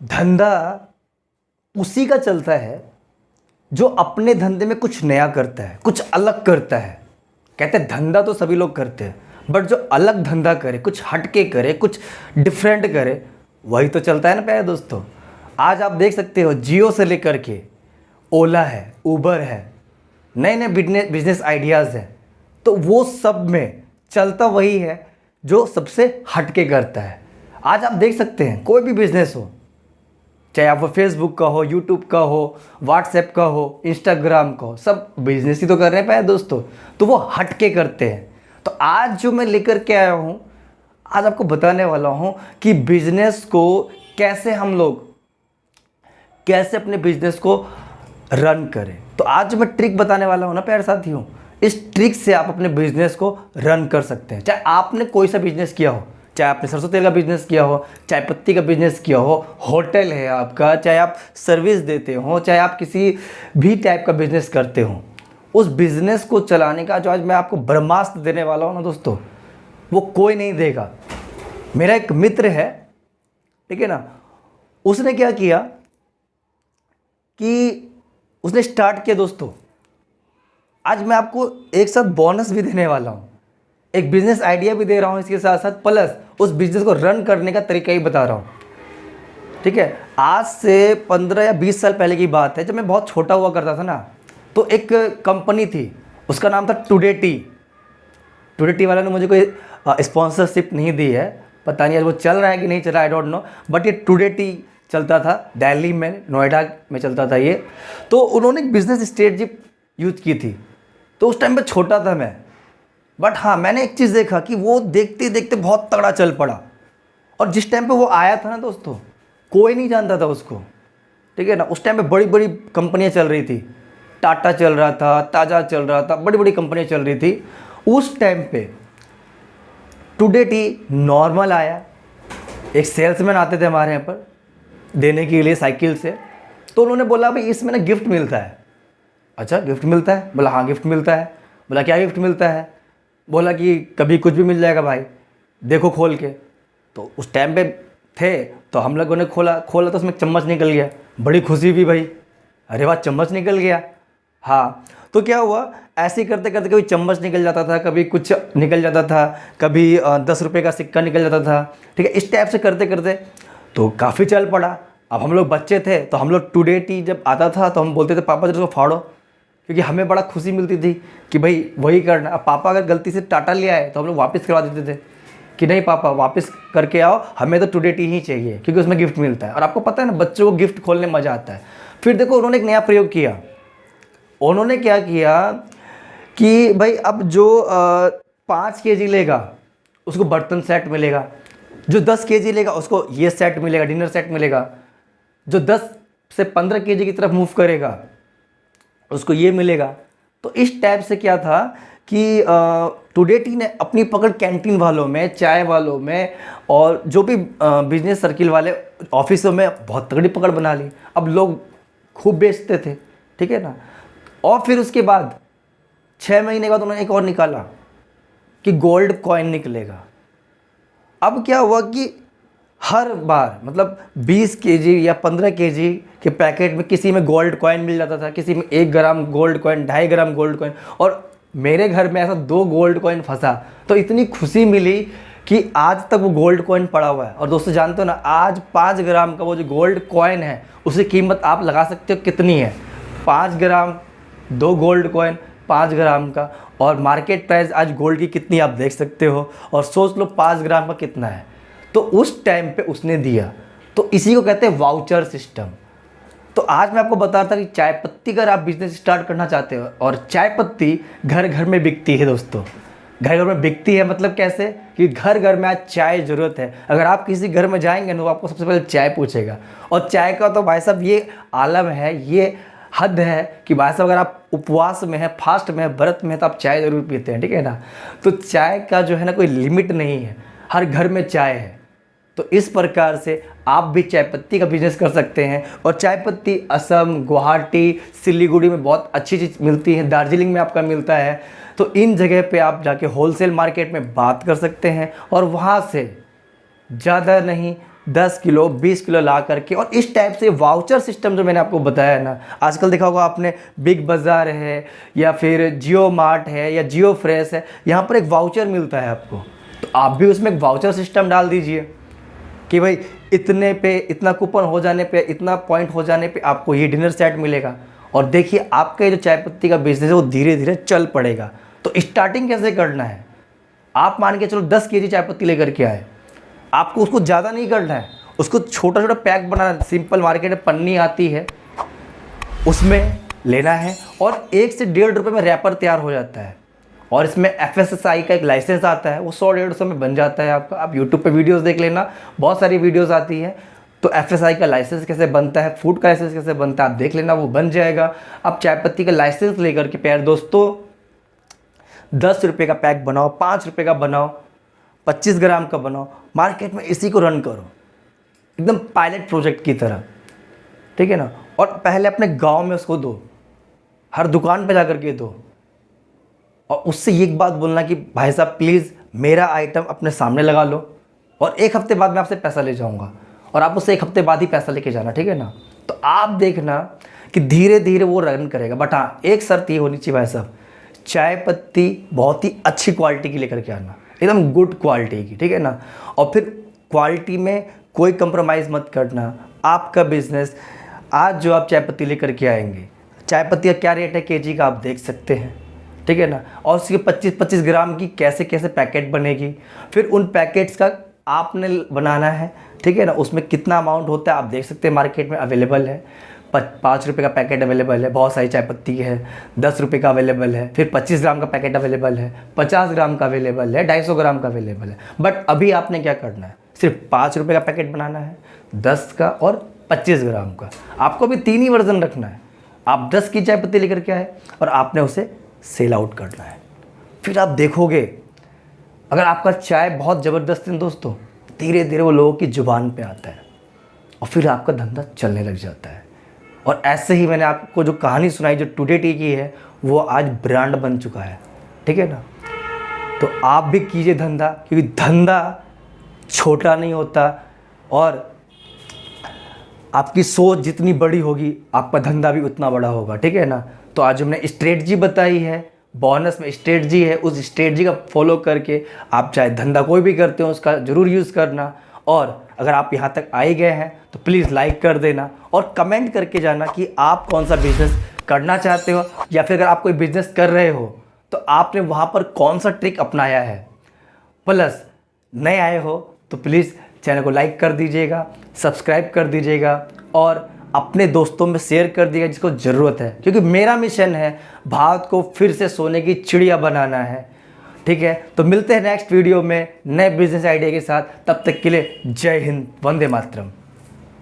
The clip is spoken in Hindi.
धंधा उसी का चलता है जो अपने धंधे में कुछ नया करता है, कुछ अलग करता है। कहते हैं धंधा तो सभी लोग करते हैं, बट जो अलग धंधा करे, कुछ हटके करे, कुछ डिफरेंट करे, वही तो चलता है ना प्यारे दोस्तों। आज आप देख सकते हो जियो से लेकर के ओला है, उबर है, नए नए बिजनेस आइडियाज़ हैं, तो वो सब में चलता वही है जो सबसे हटके करता है। आज आप देख सकते हैं कोई भी बिजनेस हो, चाहे आप वो फेसबुक का हो, यूट्यूब का हो, व्हाट्सएप का हो, इंस्टाग्राम का हो, सब बिजनेस ही तो कर रहे हैं प्यारे दोस्तों, तो वो हटके करते हैं। तो आज जो मैं लेकर के आया हूँ, आज आपको बताने वाला हूँ कि बिजनेस को कैसे हम लोग कैसे अपने बिजनेस को रन करें। तो आज जो मैं ट्रिक बताने वाला हूँ ना प्यारे साथियों, इस ट्रिक से आप अपने बिजनेस को रन कर सकते हैं। चाहे आपने कोई सा बिजनेस किया हो, चाहे आपने सरसों तेल का बिजनेस किया हो, चाय पत्ती का बिजनेस किया हो, होटल है आपका, चाहे आप सर्विस देते हो, चाहे आप किसी भी टाइप का बिजनेस करते हो, उस बिजनेस को चलाने का जो आज मैं आपको ब्रह्मास्त्र देने वाला हूँ ना दोस्तों, वो कोई नहीं देगा। मेरा एक मित्र है, ठीक है ना, उसने क्या किया कि उसने स्टार्ट किया दोस्तों। आज मैं आपको एक साथ बोनस भी देने वाला हूँ, एक बिजनेस आइडिया भी दे रहा हूँ इसके साथ साथ, प्लस उस बिजनेस को रन करने का तरीका ही बता रहा हूँ। ठीक है, आज से 15 या 20 साल पहले की बात है, जब मैं बहुत छोटा हुआ करता था ना, तो एक कंपनी थी, उसका नाम था टुडे टी। टुडे टी वाला ने मुझे कोई स्पॉन्सरशिप नहीं दी है, पता नहीं आज वो चल रहा है कि नहीं चल रहा है, आई डोंट नो, बट ये टुडे टी चलता था दिल्ली में, नोएडा में चलता था ये। तो उन्होंने एक बिजनेस स्ट्रेटजी यूज की थी, तो उस टाइम पे छोटा था मैं, बट हाँ मैंने एक चीज़ देखा कि वो देखते देखते बहुत तगड़ा चल पड़ा। और जिस टाइम पे वो आया था ना दोस्तों, कोई नहीं जानता था उसको, ठीक है ना। उस टाइम पे बड़ी बड़ी कंपनियां चल रही थी, टाटा चल रहा था, ताजा चल रहा था, बड़ी बड़ी कंपनियां चल रही थी। उस टाइम पे टुडे टी नॉर्मल आया, एक सेल्समैन आते थे हमारे यहाँ पर देने के लिए साइकिल से, तो उन्होंने बोला भाई इसमें ना गिफ्ट मिलता है। अच्छा गिफ्ट मिलता है? बोला हाँ गिफ्ट मिलता है। बोला क्या गिफ्ट मिलता है? बोला कि कभी कुछ भी मिल जाएगा भाई, देखो खोल के। तो उस टाइम पे थे, तो हम लोगों ने खोला तो उसमें चम्मच निकल गया। बड़ी खुशी हुई भाई, अरे वाह चम्मच निकल गया। हाँ, तो क्या हुआ, ऐसे ही करते करते कभी चम्मच निकल जाता था, कभी कुछ निकल जाता था, कभी 10 रुपये का सिक्का निकल जाता था, ठीक है। इस टाइप से करते करते तो काफ़ी चल पड़ा। अब हम लोग बच्चे थे, तो हम लोग टुडे टी जब आता था तो हम बोलते थे पापा जरा उसको फाड़ो, क्योंकि हमें बड़ा खुशी मिलती थी कि भाई वही करना। अब पापा अगर गलती से टाटा ले आए तो हम लोग वापस करवा देते थे कि नहीं पापा वापस करके आओ, हमें तो टुडे टी ही चाहिए, क्योंकि उसमें गिफ्ट मिलता है। और आपको पता है ना, बच्चों को गिफ्ट खोलने में मज़ा आता है। फिर देखो उन्होंने एक नया प्रयोग किया। उन्होंने क्या किया कि भाई अब जो 5 केजी लेगा उसको बर्तन सेट मिलेगा, जो 10 केजी लेगा उसको ये सेट मिलेगा, डिनर सेट मिलेगा, जो 10 से 15 केजी की तरफ मूव करेगा उसको ये मिलेगा। तो इस टाइप से क्या था कि टुडे टी ने अपनी पकड़ कैंटीन वालों में, चाय वालों में, और जो भी बिजनेस सर्किल वाले ऑफिसों में बहुत तगड़ी पकड़ बना ली। अब लोग खूब बेचते थे, ठीक है ना। और फिर उसके बाद 6 महीने बाद उन्होंने एक और निकाला कि गोल्ड कॉइन निकलेगा। अब क्या हुआ कि हर बार मतलब 20 केजी या 15 केजी के पैकेट में किसी में गोल्ड कॉइन मिल जाता था, किसी में 1 gram gold coin, 2.5 gram gold coin. और मेरे घर में ऐसा 2 गोल्ड कॉइन फंसा, तो इतनी खुशी मिली कि आज तक वो गोल्ड कॉइन पड़ा हुआ है। और दोस्तों जानते हो ना, आज 5 ग्राम का वो जो गोल्ड कॉइन है उसकी कीमत आप लगा सकते हो कितनी है। 5 ग्राम 2 गोल्ड कॉइन 5 ग्राम का, और मार्केट प्राइस आज गोल्ड की कितनी आप देख सकते हो। और सोच लो 5 ग्राम का कितना है। तो उस टाइम पे उसने दिया, तो इसी को कहते हैं वाउचर सिस्टम। तो आज मैं आपको बता रहा था कि चाय पत्ती अगर आप बिजनेस स्टार्ट करना चाहते हो, और चाय पत्ती घर घर में बिकती है दोस्तों। घर घर में बिकती है मतलब कैसे, कि घर घर में आज चाय ज़रूरत है। अगर आप किसी घर में जाएंगे ना, वो आपको सबसे पहले चाय पूछेगा। और चाय का तो भाई साहब ये आलम है, ये हद है कि भाई साहब अगर आप उपवास में है, फास्ट में है, व्रत में है, तो आप चाय ज़रूर पीते हैं, ठीक है ना। तो चाय का जो है ना कोई लिमिट नहीं है, हर घर में चाय है। तो इस प्रकार से आप भी चाय पत्ती का बिजनेस कर सकते हैं। और चाय पत्ती असम, गुवाहाटी, सिलीगुड़ी में बहुत अच्छी चीज़ मिलती है, दार्जिलिंग में आपका मिलता है। तो इन जगह पे आप जाके होलसेल मार्केट में बात कर सकते हैं, और वहाँ से ज़्यादा नहीं 10 किलो 20 किलो ला करके, और इस टाइप से वाउचर सिस्टम जो मैंने आपको बताया है ना, आजकल देखा होगा आपने, बिग बाज़ार है या फिर जियो मार्ट है या जियो फ्रेश है, यहाँ पर एक वाउचर मिलता है आपको। तो आप भी उसमें एक वाउचर सिस्टम डाल दीजिए कि भाई इतने पे, इतना कूपन हो जाने पे, इतना पॉइंट हो जाने पे आपको ये डिनर सेट मिलेगा। और देखिए आपका ये जो चाय पत्ती का बिजनेस है वो धीरे धीरे चल पड़ेगा। तो स्टार्टिंग कैसे करना है, आप मान के चलो 10 केजी चाय पत्ती लेकर के आए, आपको उसको ज़्यादा नहीं करना है, उसको छोटा छोटा पैक बनाना। सिंपल मार्केट में पन्नी आती है, उसमें लेना है, और 1 से 1.5 रुपये में रैपर तैयार हो जाता है। और इसमें FSSAI का एक लाइसेंस आता है, वो 100-150 में बन जाता है आपका। आप यूट्यूब पे वीडियोस देख लेना, बहुत सारी वीडियोस आती हैं। तो FSSAI का लाइसेंस कैसे बनता है, फूड का लाइसेंस कैसे बनता है, आप देख लेना, वो बन जाएगा। आप चाय पत्ती का लाइसेंस लेकर के प्यारे दोस्तों 10 रुपये का पैक बनाओ, 5 रुपये का बनाओ, 25 ग्राम का बनाओ, मार्केट में इसी को रन करो एकदम पायलट प्रोजेक्ट की तरह, ठीक है ना। और पहले अपने गाँव में उसको दो, हर दुकान पर जा कर के दो, और उससे एक बात बोलना कि भाई साहब प्लीज़ मेरा आइटम अपने सामने लगा लो, और 1 हफ्ते बाद मैं आपसे पैसा ले जाऊंगा, और आप उससे 1 हफ्ते बाद ही पैसा लेके जाना, ठीक है ना। तो आप देखना कि धीरे धीरे वो रन करेगा। बट हाँ, एक शर्त ये होनी चाहिए भाई साहब, चाय पत्ती बहुत ही अच्छी क्वालिटी की लेकर के आना, एकदम गुड क्वालिटी की, ठीक है ना। और फिर क्वालिटी में कोई कंप्रोमाइज़ मत करना। आपका बिजनेस आज जो आप चाय पत्ती लेकर के आएंगे, चाय पत्ती का क्या रेट है केजी का आप देख सकते हैं, ठीक है ना। और उसके 25-25 ग्राम की कैसे कैसे पैकेट बनेगी, फिर उन पैकेट्स का आपने बनाना है, ठीक है ना। उसमें कितना अमाउंट होता है आप देख सकते हैं, मार्केट में अवेलेबल है। 5 रुपये का पैकेट अवेलेबल है, बहुत सारी चाय पत्ती है। 10 रुपये का अवेलेबल है, फिर 25 ग्राम का पैकेट अवेलेबल है, 50 ग्राम का अवेलेबल है, 250 ग्राम का अवेलेबल है। बट अभी आपने क्या करना है, सिर्फ 5 रुपये का पैकेट बनाना है, 10 का और 25 ग्राम का। आपको अभी 3 ही वर्जन रखना है। आप 10 की चाय पत्ती लेकर के आए और आपने उसे सेल आउट करना है। फिर आप देखोगे अगर आपका चाय बहुत ज़बरदस्त है दोस्तों, धीरे धीरे वो लोगों की ज़ुबान पे आता है और फिर आपका धंधा चलने लग जाता है। और ऐसे ही मैंने आपको जो कहानी सुनाई जो टुडे टी की है, वो आज ब्रांड बन चुका है, ठीक है ना। तो आप भी कीजिए धंधा, क्योंकि धंधा छोटा नहीं होता, और आपकी सोच जितनी बड़ी होगी आपका धंधा भी उतना बड़ा होगा, ठीक है ना। तो आज हमने स्ट्रेटजी बताई है, बोनस में स्ट्रेटजी है, उस स्ट्रेटजी का फॉलो करके आप चाहे धंधा कोई भी करते हो उसका ज़रूर यूज़ करना। और अगर आप यहाँ तक आए गए हैं तो प्लीज़ लाइक कर देना और कमेंट करके जाना कि आप कौन सा बिज़नेस करना चाहते हो, या फिर अगर आप कोई बिज़नेस कर रहे हो तो आपने वहाँ पर कौन सा ट्रिक अपनाया है। प्लस नए आए हो तो प्लीज़ चैनल को लाइक कर दीजिएगा, सब्सक्राइब कर दीजिएगा और अपने दोस्तों में शेयर कर दिया जिसको ज़रूरत है, क्योंकि मेरा मिशन है भारत को फिर से सोने की चिड़िया बनाना है, ठीक है। तो मिलते हैं नेक्स्ट वीडियो में नए बिजनेस आइडिया के साथ, तब तक के लिए जय हिंद, वंदे मातरम।